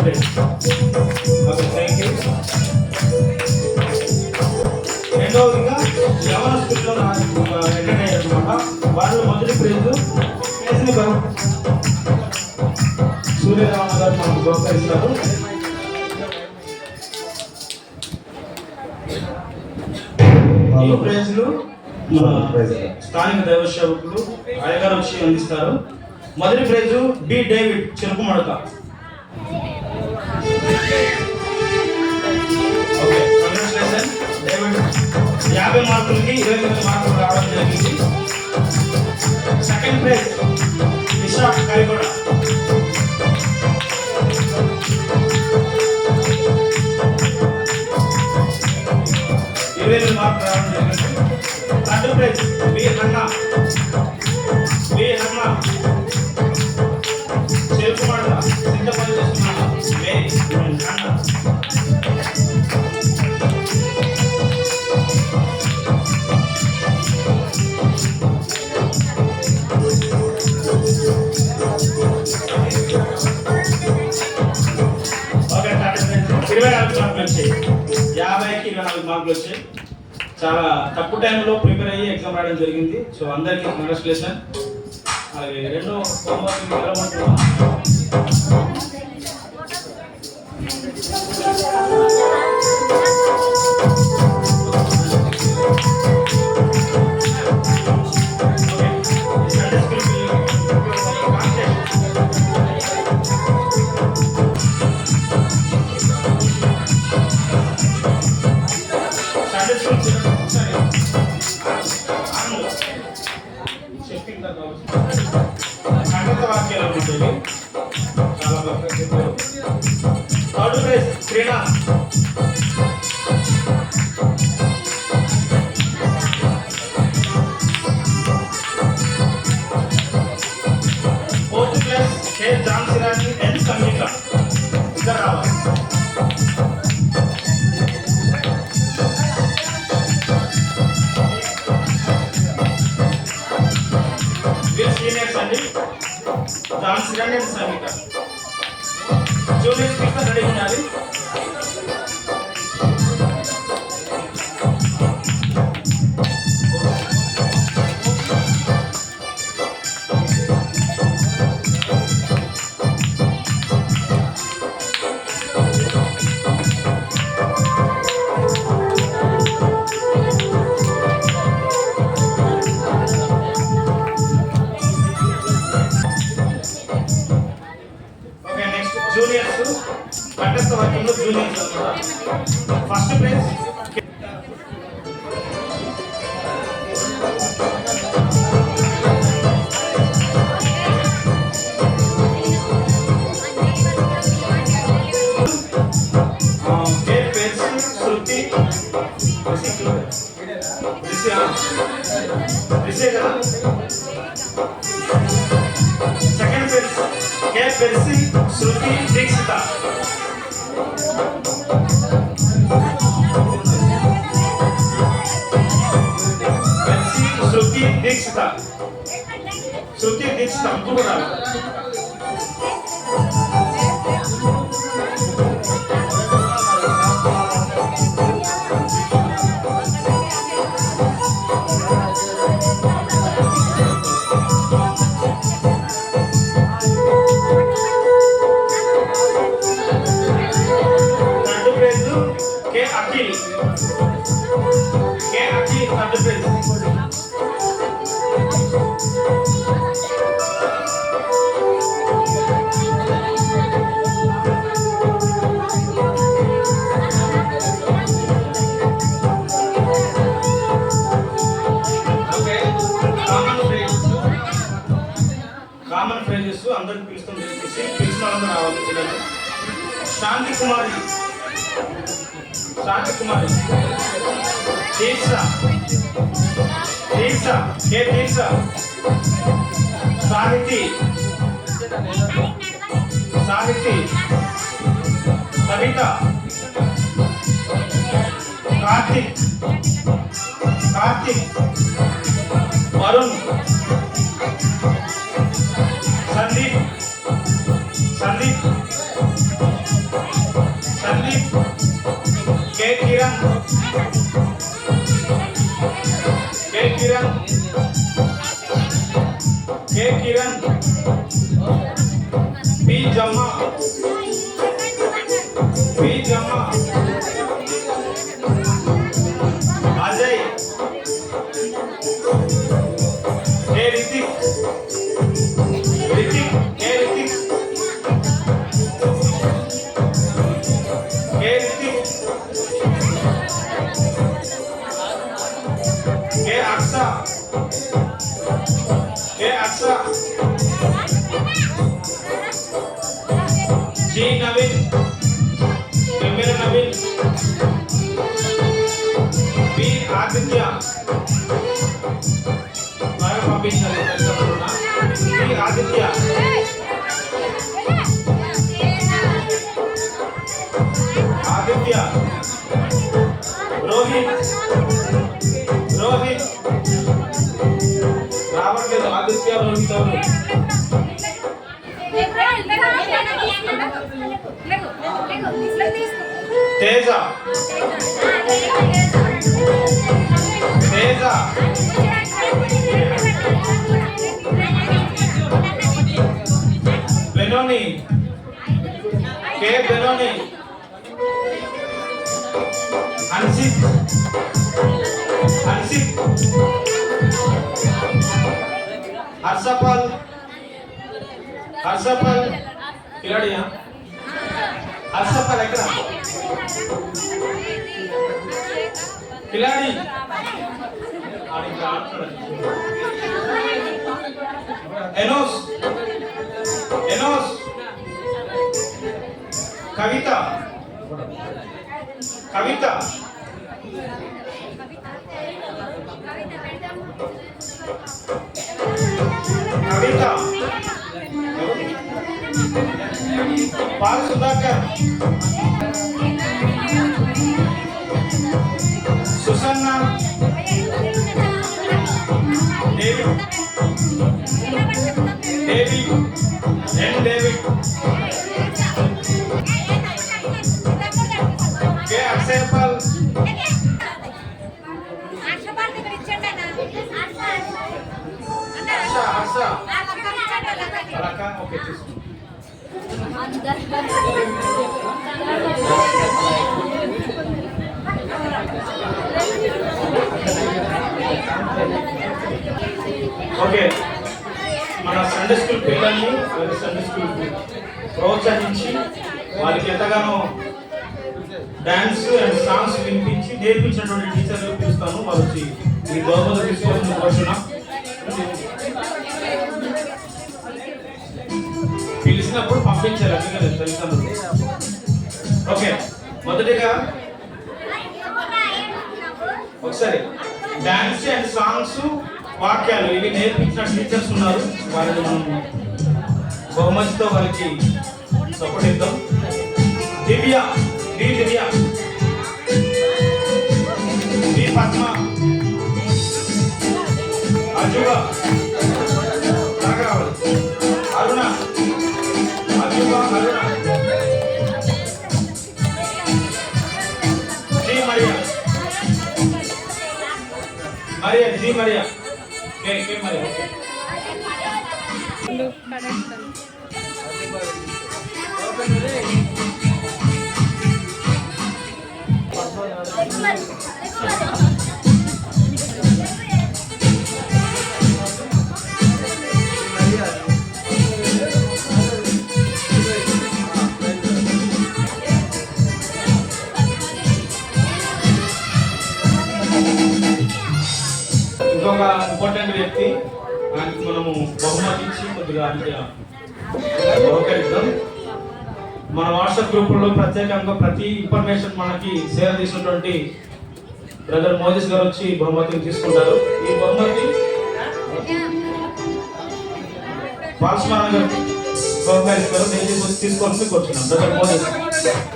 Praise. Okay, thank you. రెండవదిగా యవనస్తుల్లో attend అయ్యారు అనమాట. వాళ్ళు మొదటి ప్రైజ్ సూర్యరామ గారు మనకు ప్రోత్సహిస్తారు. ఈ ప్రైజ్లు స్థానిక దైవ సేవకులు అయ్యగారు వచ్చి అందిస్తారు. మొదటి prize D David Cherukumadaka. Okay, congratulation David. 50 మార్కులకి 29 మార్కులు రావడం జరిగింది. Second prize Visakha కైగొడ. 28 మార్కులు రావడం జరిగింది. థర్డ్ ప్రైజ్ వి హన్నా చెరుకుమడక సిద్ధపల్లి చేస్తున్నాను. ఓకే, 24 మార్కులు వచ్చాయి. 50కి 24 మార్కులు వచ్చాయి. చాలా తక్కువ టైంలో ప్రిపేర్ అయ్యి ఎగ్జామ్ రాయడం జరిగింది. సో అందరికీ కంగ్రాచులేషన్. అలాగే రెండో హోంవర్క్ వెళ్ళమంటున్నాం. సంగత వాక్యాలు ఉంటాయి. చాలా బాగా చెప్పారు. Third prize Krida. Fourth place K Jhansiraju and Sangeetha. ఇద్దరు రావాలి. సీనియర్స్ అండి, Jhansiraju and Sangeetha. Junior speaker ready ఉండాలి. జూనియర్స్ కంటెస్ట్ వర్కింగ్ జూనియర్స్ అన్నమాట. ఫస్ట్ ప్రైజ్ శృతి కదా. Second prize K Percy Shruti Dikshita. Shruti Dikshita ముగ్గురు కూడా. Akhil third prize. Common prizes అందరికి పిలుస్తుంది. పిలిచిన వాళ్ళందరూ రావాలి పిల్లలు. Shanti Kumari Diksha K Diksha. Sahiti Kavitha. Karthik Varun. Sandeep K Kiran, P Jamma, P Jama, Ajay, K Ritik, Ritik, K Ritik, K Ritik, K Aksha, K Aksha, G Naveen, camera Naveen, B Aditya, బాగా పంపించాలి బి ఆదిత్య, ఆదిత్య, రోహిత్, రోహిత్ రావట్లేదు, ఆదిత్య రోహిత్ ఎవరు? Teja, Teja, Benoni, K Benoni, Hansith, Hansith, Harshapal, Harshapal కిలాడియా, హర్షపాల్ ఎక్కడ కిలాడి, Enos, Enos, Kavitha, Kavitha, Kavitha, Paul Sudhakar, Susanna, David, David, N David, K Akshayapal, Harsha, Harsha, రక, ఓకే తీసుకో. ఓకే, మన సండే స్కూల్ పిల్లల్ని సండే స్కూల్ ప్రోత్సహించి వారికి ఎంతగానో డాన్స్ అండ్ సాంగ్స్ వినిపించి నేర్పించినటువంటి టీచర్లు పిలుస్తాను. వాళ్ళు వచ్చి ఈ బహుమతి తీసుకోవాలని కోరుతున్నాం. పిలిచినప్పుడు పంపించారు అందుకని తల్లిదండ్రులు. ఓకే, మొదటిగా ఒకసారి డాన్స్ అండ్ సాంగ్స్ వాక్యాలు ఇవి నేర్పించిన టీచర్స్ ఉన్నారు. వారిని మనం బహుమతితో వారికి సపోర్ట్ ఇద్దాం. దివ్య, డి దివ్య, డి పద్మ, అజువ, రాఘరావు, అరుణ, అజువ, అరుణ, జీ మరియా, మరియా, జీ మరియా, కే కే మరియా. ఇంకొక ఇంపార్టెంట్ వ్యక్తి, ఆయనకి మనము బహుమతి ఇచ్చి కొద్దిగా బహుకరిద్దాం. మన వాట్సాప్ గ్రూపుల్లో ప్రత్యేకంగా ప్రతి ఇన్ఫర్మేషన్ మనకి షేర్ చేసినటువంటి బ్రదర్ మోదీస్ గారు వచ్చి బహుమతిని తీసుకుంటారు. ఈ బహుమతి బాలస్మరణ గారు బహుకరిస్తారు. నేను తీసుకోవాల్సి కూర్చున్నాను. బ్రదర్ మోదీస్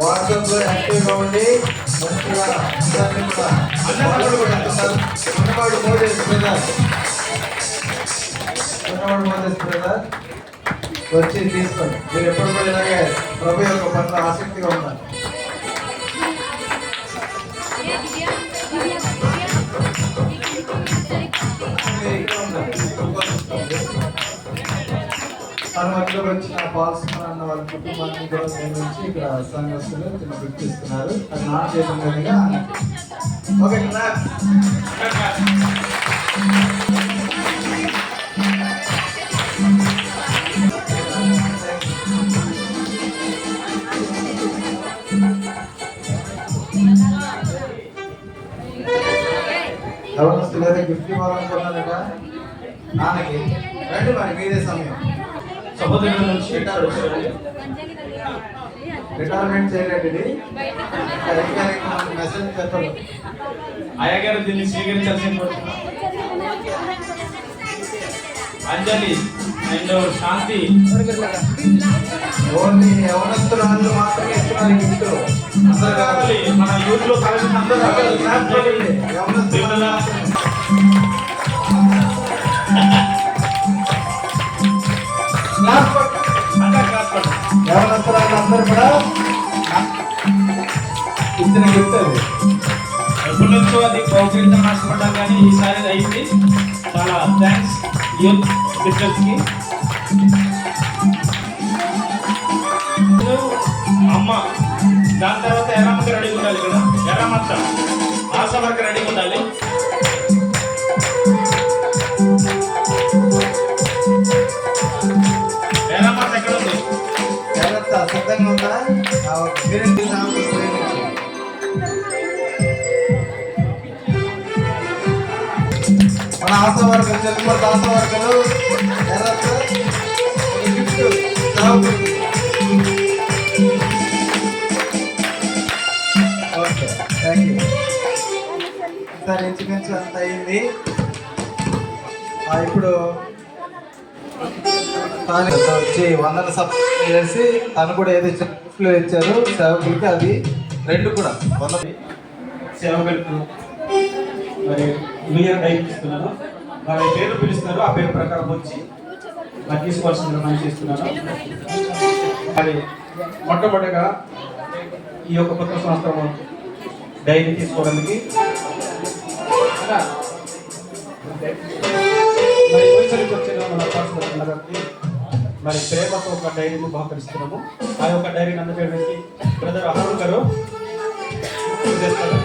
వాట్సాప్లో యాక్టివ్గా ఉండి మంచిగా ఉన్నవాడు మోదీస్ బ్రదర్ వచ్చి తీసుకోండి. మీరు ఎప్పుడు కూడా ఇలాగే ప్రభు యొక్క పట్ల ఆసక్తిగా ఉన్నారు. ఇక్కడ ఉన్నారు. తన మధ్యలోకి వచ్చిన పాల్స్ అన్న వాళ్ళ కుటుంబాన్ని కూడా నియమించి ఇక్కడ సంఘస్థులు చిన్న గుర్తిస్తున్నారు. అది నా చేతుల మీదుగా ఓకే. ఎవరు లేదా గిఫ్ట్ ఇవ్వాలనుకున్నారట నాన్నకి రండి, మరి మీదే సమయం. సహోదరుల నుంచి రిటైర్మెంట్ చేయలేండి, మెసేజ్ చెప్పండి. ఆయా గారు దీన్ని స్వీకరించాల్సింది కోరుతున్నాం. అంజలి అండ్ శాంతి ఓన్లీ యవనస్తులు వాళ్ళు మాత్రమే ఇస్తున్నారు గిఫ్ట్. అందరూ కావాలి, మన యూత్ లో కలిసి అందరూ యవనస్తులు అందరూ కూడా ఇచ్చిన గిఫ్ట్ అది. ఎప్పటి నుంచో అది ప్రోగ్రామ్ ఆశపడ్డాం కానీ ఈసారి అది అయింది. చాలా థ్యాంక్స్ యూత్ గిఫ్టర్స్ కి. అమ్మ దాని తర్వాత ఎర్రమ్మకి రెడీగా ఉండాలి కదా, ఎర్రమ్మ ఆశ వరకు రెడీగా ఉండాలి. ఎర్రమ్మ ఎక్కడ ఉంది? జాగ్రత్త, సిద్ధంగా ఉందా? మన ఆశవర్గం తెలుగు ఆశవర్గలు ఓకే, థ్యాంక్ యూ సార్. ఇంచుమించు అంత అయింది. ఇప్పుడు వచ్చి వందన సభ చేసి తను కూడా ఏదో గిఫ్ట్లు ఇచ్చారు సేవకులకి, అది రెండు కూడా 100 సేవకులకు మరి క్లియర్ టైప్ ఇస్తున్నాను. వారి పేరు పిలుస్తున్నారు, ఆ పేరు ప్రకారం వచ్చి మరి తీసుకోవాల్సిందిగా మనం చేస్తున్నాను. మరి మొట్టమొదటిగా ఈ యొక్క కొత్త సంవత్సరం డైరీ తీసుకోవడానికి మరి వైసరికి వచ్చిన మన పాఠశాలకి మరి ప్రేమతో ఒక డైరీని బహుకరిస్తున్నాము. ఆ యొక్క డైరీని అందజేయడానికి బ్రదర్ అహరుణ్ గారు చేస్తారు.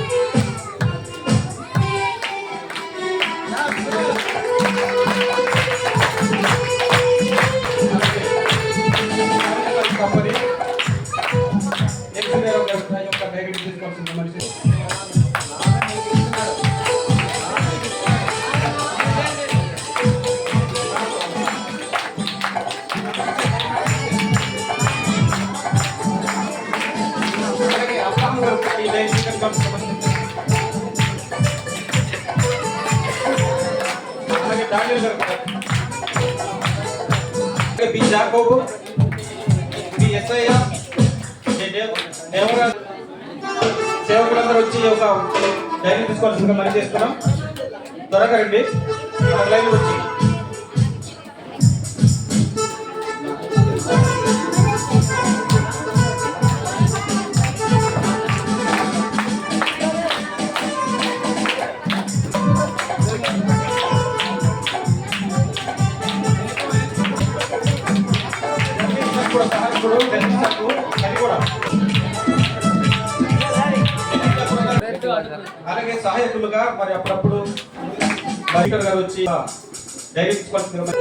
సేవకులందరూ వచ్చి ఒక డైరీ తీసుకోవాల్సిందిగా మనం చేస్తున్నాం. త్వరగా రండి, లైన్ వచ్చి అలాగే సహాయకులుగా మరి అప్పుడప్పుడు డాక్టర్ గారు వచ్చి డైరీ తీసుకోవాల్సిందిగా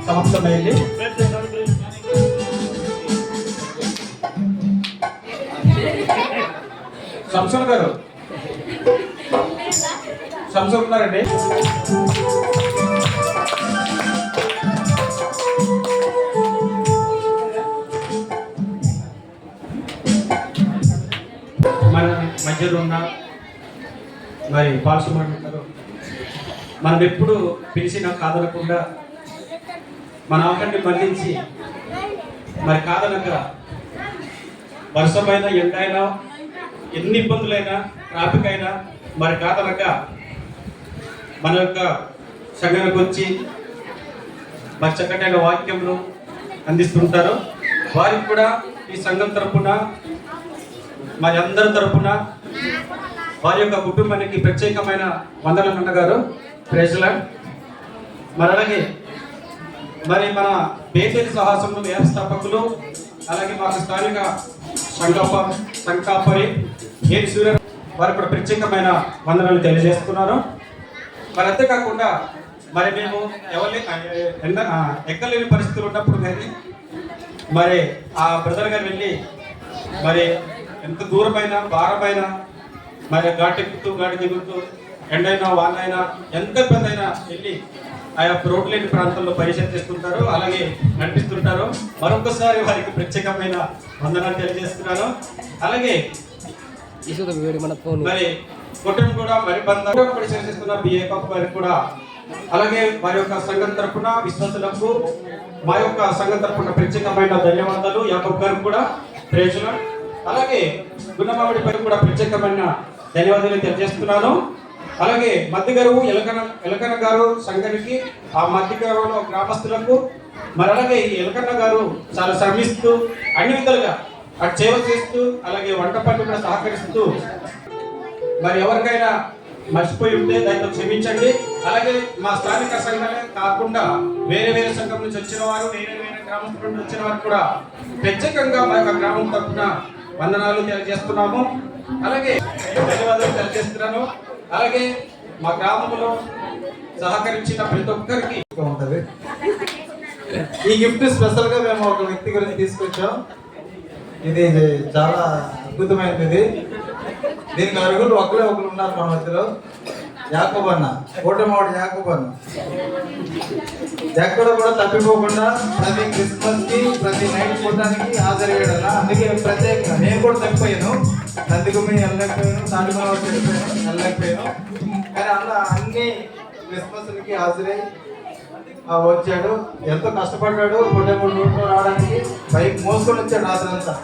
సమాప్తమైంది. సంసన్ గారు ఉన్నారండి. మన మధ్యలో ఉన్న మరి పాల్గొంటారు. మనం ఎప్పుడు పిలిచినా కాదనకుండా మన ఆకలిని మళ్లించి మరి కాదనక వర్షమైనా ఎండైనా ఎన్ని ఇబ్బందులైనా ట్రాఫిక్ అయినా మరి కాదనక మన యొక్క సంఘానికి వచ్చి మరి చక్కటైన వాక్యములు అందిస్తుంటారు. వారికి కూడా ఈ సంఘం తరపున మరి అందరి తరపున వారి యొక్క కుటుంబానికి ప్రత్యేకమైన వందనాలు అన్నగారు. Praise Lord. మరి అలాగే మరి మన బేతేలి సాహసంలో వ్యవస్థాపకులు అలాగే మాకు స్థానిక సంకాపరి ఏది సూర్య వారు కూడా ప్రత్యేకమైన వందనాలు తెలియజేస్తున్నారు. మరి అంతేకాకుండా మరి మేము ఎవరిని ఎక్కలేని పరిస్థితులు ఉన్నప్పుడు కానీ మరి ఆ బ్రదర్ గారు వెళ్ళి మరి ఎంత దూరమైన భారమైన మరి ఘాటెక్కుతూ గాడి దిగుతూ ఎండైనా వానైనా ఎంత ఇబ్బంది అయినా వెళ్ళి ఆ యొక్క రోడ్డు లేని ప్రాంతంలో పరిచయం చేస్తుంటారు, అలాగే నడిపిస్తుంటారు. మరొకసారి వారికి ప్రత్యేకమైన వందనాలు తెలియజేస్తున్నాను. అలాగే మరి కుటుంబం కూడా మరి బంధం పరిచయం బిఏ పాప వారికి కూడా అలాగే వారి యొక్క సంఘం తరఫున విశ్వాసులకు మా యొక్క సంఘం తరఫున ప్రత్యేకమైన ధన్యవాదాలు. యాకబ్ గారికి కూడా ప్రైజ్ లార్డ్. అలాగే గున్నమావిడి పైన కూడా ప్రత్యేకమైన ధన్యవాదాలు తెలియజేస్తున్నాను. అలాగే మధ్యగరువు ఎలకన్న గారు సంఘానికి ఆ మధ్యగరువులో గ్రామస్తులకు మరి అలాగే ఎలకన్న గారు చాలా శ్రమిస్తూ అన్ని విధాలుగా అటు సేవ చేస్తూ అలాగే వంట పనులు కూడా సహకరిస్తూ మరి ఎవరికైనా మర్చిపోయి ఉంటే దాంతో క్షమించండి. అలాగే మా స్థానిక సంఘాలే కాకుండా వేరే వేరే సంఘం నుంచి వచ్చిన వారు వేరే వేరే గ్రామం నుండి వచ్చిన వారు కూడా ప్రత్యేకంగా మా యొక్క గ్రామం తరఫున వందనాలు తెలియజేస్తున్నాము. అలాగే ధన్యవాదాలు తెలియజేస్తున్నాను. అలాగే మా గ్రామంలో సహకరించిన ప్రతి ఒక్కరికి ఉంటది. ఈ గిఫ్ట్ స్పెషల్ గా మేము ఒక వ్యక్తి గురించి తీసుకొచ్చాం. ఇది చాలా అద్భుతమైనది. దీనికి అరుగులు ఒకరు ఉన్నారు మా మధ్యలో. యాకబ్ అన్న, కోటమాడు యాకబ్ అన్న ఎక్కడ కూడా తప్పిపోకుండా ప్రతి క్రిస్మస్ కి ప్రతి నైట్ చూడడానికి హాజరయ్యాడన్న. అందుకే ప్రత్యేకంగా నేను కూడా తప్పిపోయాను, నందిగుమి వెళ్ళలేకపోయాను, తాటిమల వెళ్ళలేకపోయాను. కానీ అలా అన్ని క్రిస్మస్లకి హాజరై వచ్చాడు. ఎంతో కష్టపడ్డాడు. కొట్టేపూడి రోడ్లో రావడానికి బైక్ మోసుకొని వచ్చాడు రాత్రంతా.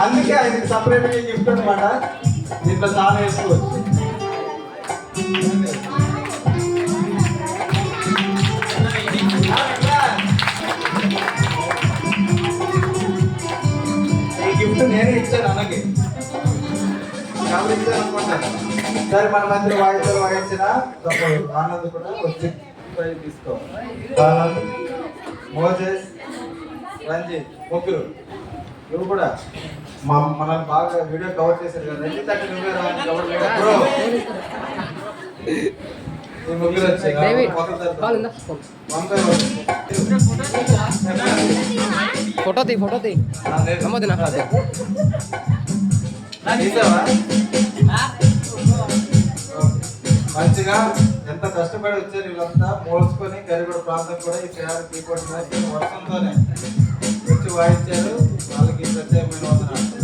అందుకే ఆయనకి సపరేట్గా గిఫ్ట్ అనమాట. దీంట్లో చాలా వేసుకోవచ్చు. ఈ గిఫ్ట్ నేనే ఇచ్చాను అన్నకి. ఎవరు ఇచ్చాను అనుకుంటాను. సరే మన మధ్యలో వాయిద్యాలు వాయించిన ఆనంద్ కూడా వచ్చి తీసుకో. ఆనంద్, మోజెస్, రంజిత్ ముగ్గురు నువ్వు కూడా మనల్ని బాగా వీడియో కవర్ చేశారు కదా. రంజిత్ అంటే నువ్వే ఈ ముగ్గురు వచ్చాయి. ఫోటో తీ మంచిగా ఎంత కష్టపడి వచ్చారు వీళ్ళంతా. మోసుకొని గరిగూడ ప్రాంతం కూడా ఈ వర్షంతోనే వచ్చి వాయించారు. వాళ్ళకి ప్రత్యేకమైన వందనాలు.